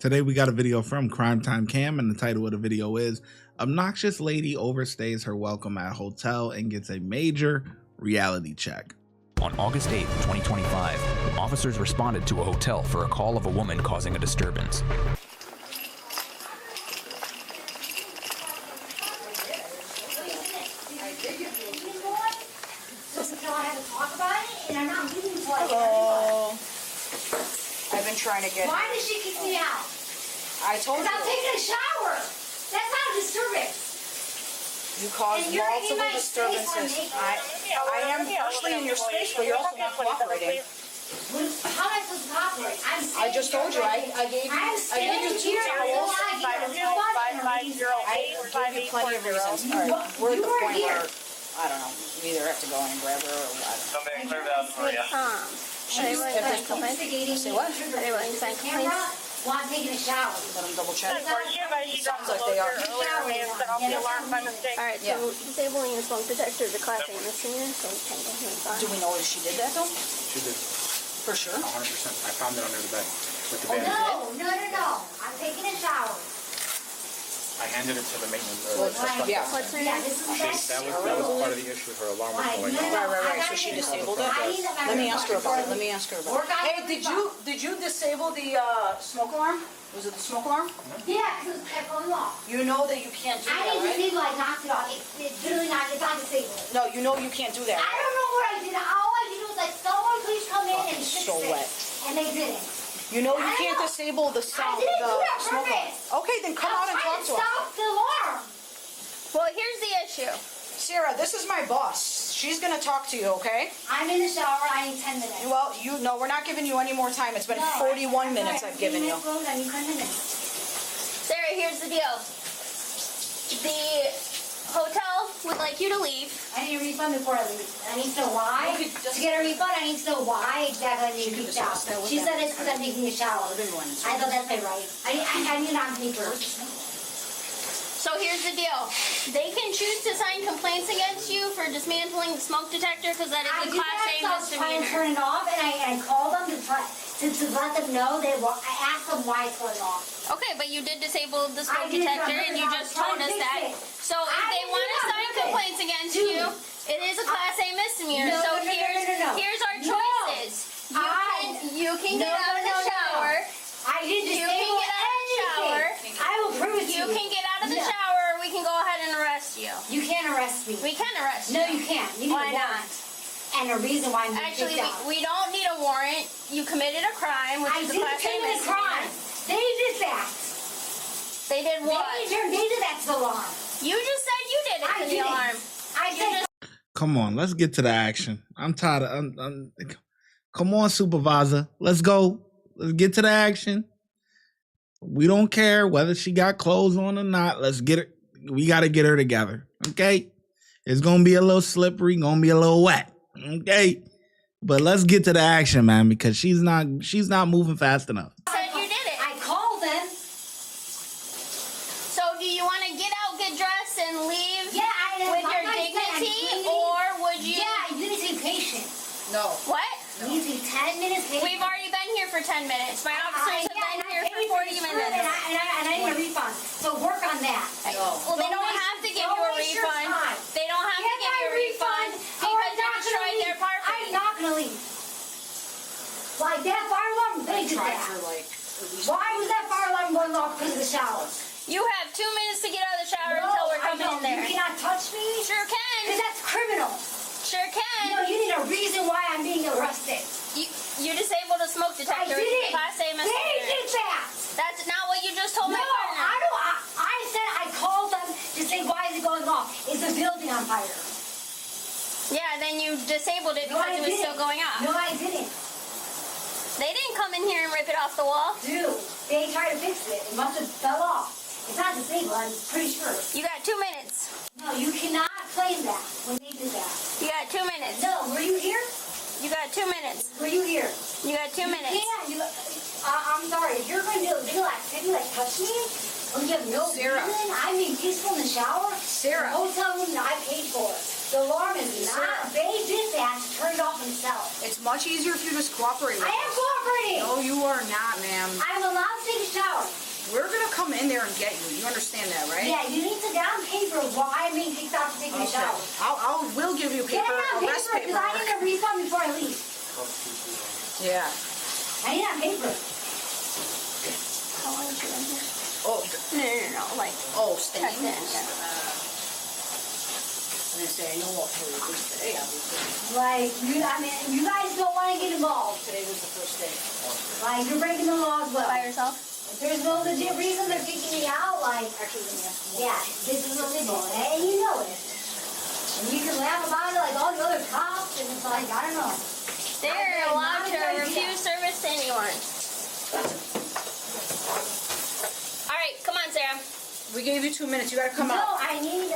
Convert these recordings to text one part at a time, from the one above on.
Today we got a video from Crime Time Cam, and the title of the video is Obnoxious Lady Overstays Her Welcome at Hotel and Gets a Major Reality Check. On August 8, 2025, officers responded to a hotel for a call of a woman causing a disturbance. Hello. I've been trying to get... Why did she kick me out? I told you. Because I'm taking a shower. That's not a disturbance. You caused multiple disturbances. I am partially in your space, but you're also not cooperating. How am I supposed to cooperate? I just told you. I gave you two towels. I gave you plenty of reasons. All right, we're at the point where, I don't know, we either have to go in and grab her or what. Somebody clear that for you. Say what? Are they willing to sign complaints? Well, I'm taking a shower. Let them double check. Sounds like they are. Alright, so disabling the smoke detector is a class A misdemeanor, so we can't go hands on. Do we know if she did that though? She did. For sure? 100%. I found it under the bed. With the bed. No. I'm taking a shower. I handed it to the maintenance. Yeah. What's her name? That was part of the issue. Her alarm was going off. Right. So she disabled it? Let me ask her about it. Hey, did you disable the smoke alarm? Was it the smoke alarm? Yeah, because it kept going off. You know that you can't do I that, didn't right? disable, I knocked it off. It's literally not, it's not disabled. No, you know you can't do that, I right? don't know what I did. All I did was like, someone please come in and fix so it. wet. And they didn't. You know you I can't know. disable the sound, I didn't the do it on smoke alarm. purpose. Okay, then come out and talk to us. Stop the alarm. Well, here's the issue. Sarah, this is my boss. She's gonna talk to you, okay? I'm in the shower. I need 10 minutes. Well, we're not giving you any more time. It's been 41 minutes I've given you. I need 10 minutes. Sarah, here's the deal. The hotel would like you to leave. I need a refund before I leave. I need to know why. To get a refund, I need to know why exactly I need to kicked out. She said it's because I'm taking a shower. I thought that's my right. I need on paper. So here's the deal. They can choose to sign complaints against you for dismantling the smoke detector because that is a Class A I turn it off and I called them to let them know. I asked them why it's going off. Okay, but you did disable the smoke detector and you just told us that. So if they want to sign complaints against you, it is a Class A misdemeanor. So here's our choices. You can get out of the shower. I didn't disable anything. I will prove it to you. You can get out of the shower or we can go ahead and arrest you. You can't arrest me. We can arrest you. No, you can't. You need Why a warrant. And a reason why I'm being Actually, kicked out. we don't need a warrant. You committed a crime, which is a Class A commit a misdemeanor. crime. They did that. They did what? They did that to the alarm. You just said you did it to the alarm. I said. Come on, let's get to the action. I'm tired of... come on, supervisor. Let's go. Let's get to the action. We don't care whether she got clothes on or not. Let's get her. We got to get her together. Okay? It's going to be a little slippery, going to be a little wet. Okay? But let's get to the action, man, because she's not moving fast enough. Said you did it. I called them. So do you want to get out, get dressed, and leave Yeah, with your dignity, or would you? Yeah, you need to be patient. No. What? You need to be 10 minutes patient. We've already been here for 10 minutes. My officers have been here for 40 minutes. And I need a refund. So work on that. Well, they don't have to give you a refund. They don't have to give you a refund because you destroyed their property. I'm not going to leave. Like that fire alarm, they did that. Why was that fire alarm going off because of the shower? You have 2 minutes to get out of the shower until we're coming in there. You cannot touch me. Sure Because can. that's criminal. Sure can. You need a reason why I'm being arrested. You disabled a smoke detector. I did it. Class A misdemeanor. They did that. That's not what you just told No, my partner. I said I called them to say why is it going off? Is the building on fire? Yeah, then you disabled it because it was still going off. No, I didn't. They didn't come in here and rip it off the wall. Dude, they tried to fix it. It must have fell off. It's not disabled, I'm pretty sure. You got 2 minutes. No, you cannot claim that when they did that. You got 2 minutes. No, were you here? You got 2 minutes. Were you here? You got 2 minutes. Yeah, I'm sorry. If you're going to do a video activity like touch me, when you have no reason, I'm being peaceful in the shower. Sarah. The hotel room that I paid for. The alarm is not. They did that to turn it off themselves. It's much easier if you just cooperate with I am cooperating. No, you are not, ma'am. I'm allowed to take a shower. We're gonna come in there and get you. You understand that, right? Yeah, you need to get on paper why I'm being kicked out for taking a shower. We'll give you Get paper, it on arrest paper, because I paper. need a refund before I leave. Yeah. I need on paper. How long is she in here? Oh, No. Like, staying. that's it. Yeah. I'm gonna say, I know what for you today, obviously. Like, you guys don't want to get involved. Today was the first day. Like, you're breaking the law as well. By yourself? If there's no legit reason they're kicking me out, like, Actually, let me ask you. yeah, this is illegal, and you know it. And you can laugh about it like all the other cops, and it's like, I don't know. They're allowed to refuse service to anyone. Alright, come on, Sarah. We gave you 2 minutes. You gotta come No, out. I need,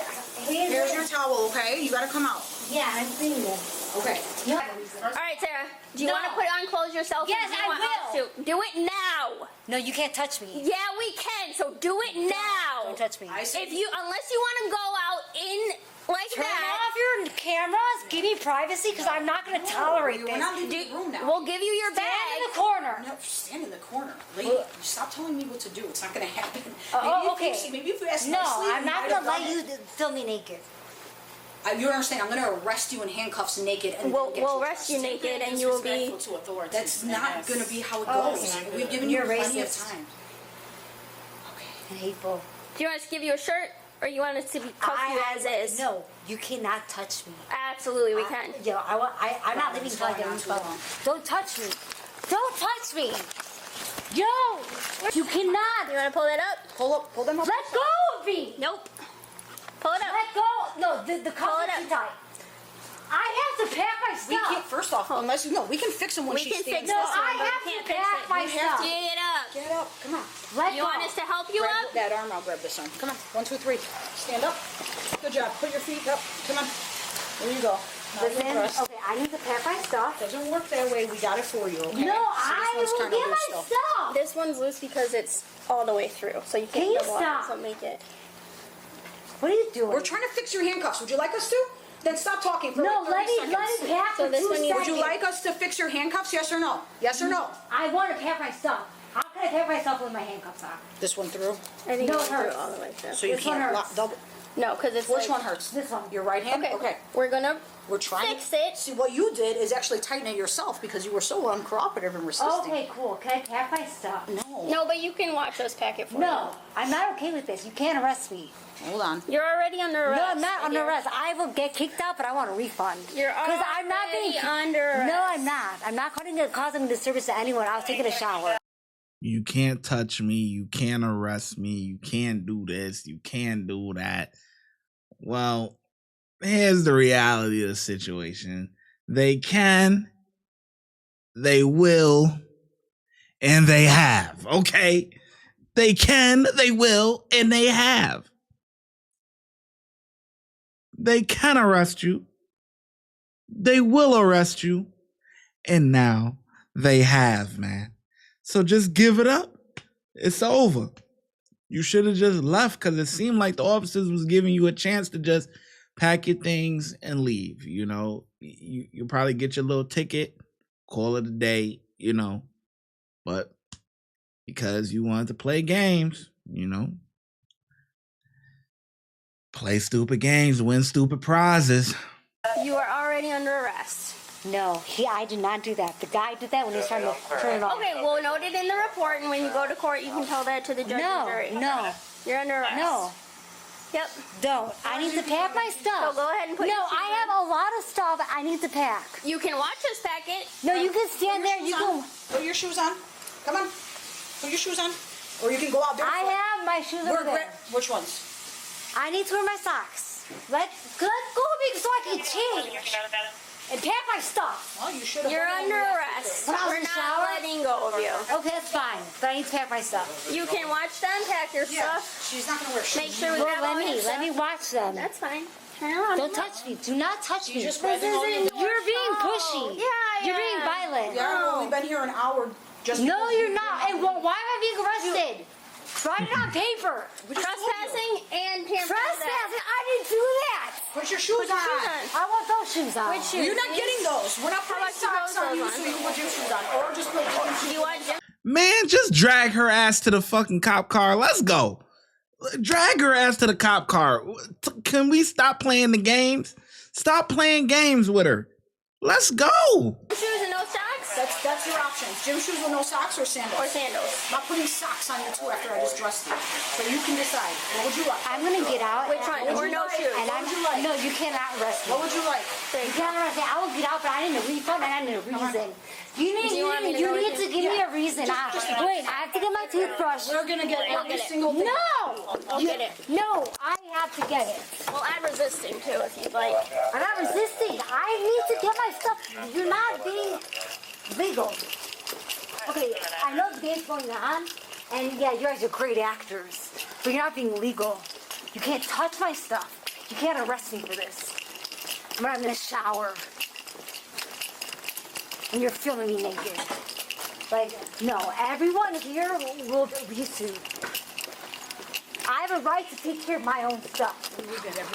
Here's your towel, okay? You gotta come out. yeah, I'm cleaning it. Okay. Yeah. Alright, Sarah. Do you No. want to put on clothes yourself? Yes, or do you I want us will. to? Do it now. No, you can't touch me. Yeah, we can. So do it now. Don't touch me. I say, If you, unless you want to go out in like Turn that, off your cameras. Give me privacy, because I'm not going to tolerate we're this. not leaving the room now. we'll give you your Stand bag. in the corner. No, stand in the corner. Lady, stop telling me what to do. It's not gonna happen. Okay. Maybe if you ask No, nicely, I'm you not might going to have let done you it. film me naked. You don't understand. I'm gonna arrest you in handcuffs naked and We'll then get arrest you arrested. naked and you will be. That's not gonna be how it Oh, goes. okay. We've given you You're plenty of racist. time. And hateful. Do you want us to give you a shirt, or you want us to be cuff you as is? No, you cannot touch me. Absolutely, we can. Yo, I'm not leaving until I get a refund. Don't touch me. Don't touch me. Yo, you cannot. You want to pull that up? Pull them up. Let go of me. Nope. Pull it up. Let go. No, the Pull collar it up. too tight. I have to pack my We stuff. can't. First off, unless we can fix them when We she can stands fix No, this up. one, I but we have can't to fix pack it. my You have stuff. to get up. Get up. Come on. Let You go. want us to help you Grab up? that arm. I'll grab this arm. Come on. 1, 2, 3. Stand up. Good job. Put your feet up. Come on. There you go. Now Listen, you're dressed. okay, I need to pack my stuff. Doesn't work that way. We got it for you. Okay? No, So I this one's will kinda get loose, my though. stuff. This one's loose because it's all the way through, so you Can can't you double up. stop? So make it. What are you doing? We're trying to fix your handcuffs. Would you like us to? Then stop talking for No, like 30 seconds. let me pack So for this 2 one you- seconds. Would you like us to fix your handcuffs? Yes or no? Yes or no? I want to pack my stuff. How can I pack myself with my handcuffs on? This one through. I think No, you it can do it hurts. all the way through. So you This one can't hurts. double. No, because it's Which like, one hurts? This one. Your right hand? Okay. We're gonna We're trying fix it. See, what you did is actually tighten it yourself because you were so uncooperative and resisting. Okay, cool. Can I pack my stuff? No. No, but you can watch us pack it for No, I'm not okay with this. You can't arrest me. Hold on. you. You're already under arrest. No, I'm not my under dear. arrest. I will get kicked out, but I want a refund. You're Because I'm not being already under arrest. No, I'm not. I'm not causing a disturbance to anyone. I was taking a shower. You can't touch me. You can't arrest me. You can't do this. You can't do that. Well, here's the reality of the situation. They can, they will, and they have. Okay? They can, they will, and they have. They can arrest you. They will arrest you. And now they have, man. So just give it up. It's over. You should have just left because it seemed like the officers was giving you a chance to just pack your things and leave. You know, you probably get your little ticket, call it a day, you know. But because you wanted to play games, you know, play stupid games, win stupid prizes. You are already under arrest. No, I did not do that. The guy did that when he was trying to turn it off. Okay, we'll note it in the report, and when you go to court, you can tell that to the judge and jury. No, You're under arrest. no, Yep. don't. I need to pack my stuff. So go ahead and put No, your shoes I have a lot of stuff I need to pack. You can watch us pack it. No, you can stand there. You can. Put your shoes on. Come on. Put your shoes on. Or you can go out there. I have my shoes over there. Which ones? I need to wear my socks. Let's go me so I can change and pack my stuff. Well, you should have. You're under arrest. When I was We're in the not shower? letting go of you. Okay, that's fine. But I need to pack my stuff. You can watch them pack your Yeah, stuff. she's not gonna wear shoes. Make sure we Well, grab all your let me stuff. watch them. That's fine. Turn around. Don't touch me. Do not touch me. just This grabbing all your- isn't You're being fault. pushy. Yeah, You're being violent. Yeah, well, we've been here an hour. Just No, because you're you- not. And why am I being arrested? Write it on paper. Trespassing and tampering. Trespassing. I didn't do that. Put your shoes on. I want those shoes on. Which shoes? You're not getting those. We're not How putting about you socks put on you, those so on? you can put your shoes on. Or just put your shoes Do you want Man, just drag her ass to the fucking cop car. Let's go. Drag her ass to the cop car. Can we stop playing the games? Stop playing games with her. Let's go. Shoes and no socks? That's your options. Gym shoes with no socks or sandals? Or sandals. I'm not putting socks on you too after I just dressed you. So you can decide. What would you like? I'm gonna get out. Which one? Or no shoes? And What would you like? No, you cannot arrest me. What would you like? You cannot arrest me. I will get out, but I need a refund and I need a reason. You need Do you want me to you go need with to give me a reason. Wait, I have to get my toothbrush. We're gonna get I'll every get it. single thing. No! I'll get it. No, I have to get it. Well, add resisting too if you'd like. I'm not resisting. I need to get my stuff. You're not being legal. Okay, I know the game's going on, and yeah, you guys are great actors, but you're not being legal. You can't touch my stuff. You can't arrest me for this. I'm not in the shower, and you're filming me naked. Like, no, everyone here will be sued. I have a right to take care of my own stuff.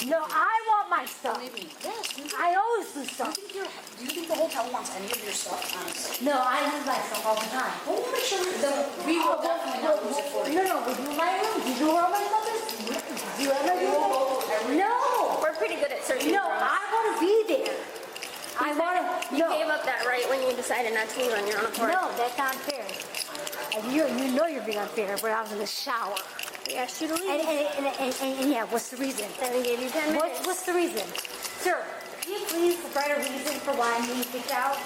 No, I want my stuff. Yes, you I always do stuff. do you think the hotel wants any of your stuff? Honestly. No, I use my stuff all the time. Well, we'll make sure we will definitely not use it for you. No, we do my room. Do you know where all my stuff is? Do you ever do that? No. We're pretty good at searching No, for us. I want to be there. I want to. You gave up that right when you decided not to leave on your own accord. No, that's not fair. And you know you're being unfair, but I was in the shower. We asked you to leave. And yeah, what's the reason? Then we gave you 10 minutes. What's the reason? Sir, can you please write a reason for why I'm being kicked out?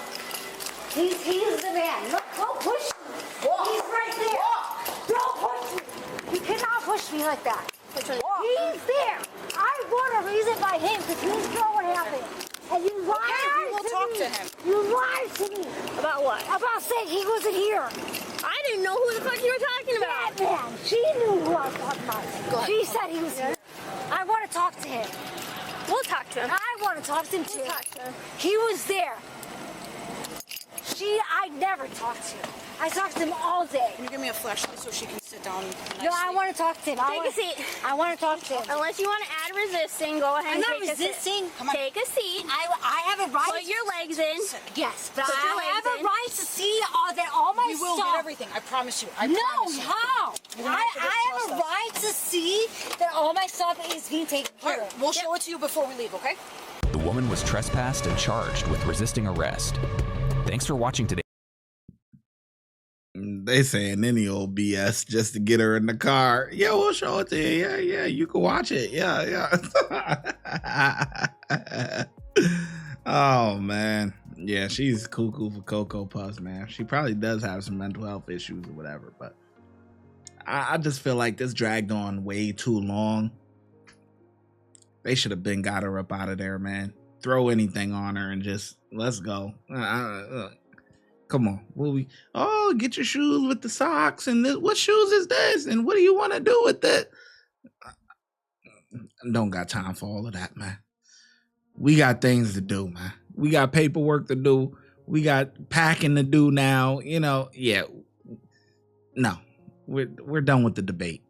He's the man. Look, don't push me. He's right there. Don't push me. You cannot push me like that. Which one? He's there. I want a reason by him because you know what happened. And you lied we will to talk me. to him. You lied to me About what? about saying he wasn't here. I didn't know who the fuck you were talking about. That man, she knew who I was talking about. Go ahead. She said he was here. I want to talk to him. We'll talk to him. I want to talk to him too. We'll talk to him. He was there. I never talked to him. I talked to him all day. Can you give me a flashlight so she can sit down No, I want to talk to him. Take a seat. I want to talk to him. Unless you want to add resisting, go ahead I'm and not take resisting. a seat. Take a seat. I have a right. Put your legs in. Yes, but Put your I have legs a in. right to see all my We will stuff. get everything. I promise you. I No, promise you. how? You're gonna have to I have just a trust us. right to see that all my stuff is being taken All care right, of. we'll show it to you before we leave, okay? The woman was trespassed and charged with resisting arrest. Thanks for watching today. They saying any old BS just to get her in the car. Yeah, we'll show it to you. Yeah, you can watch it. Yeah. Oh man, yeah, she's cuckoo for Cocoa Puffs, man. She probably does have some mental health issues or whatever, but I just feel like this dragged on way too long. They should have been got her up out of there, man. Throw anything on her and just let's go. Come on, get your shoes with the socks and this. What shoes is this? And what do you want to do with it? Don't got time for all of that, man. We got things to do, man. We got paperwork to do. We got packing to do now. Yeah. No, we're done with the debate.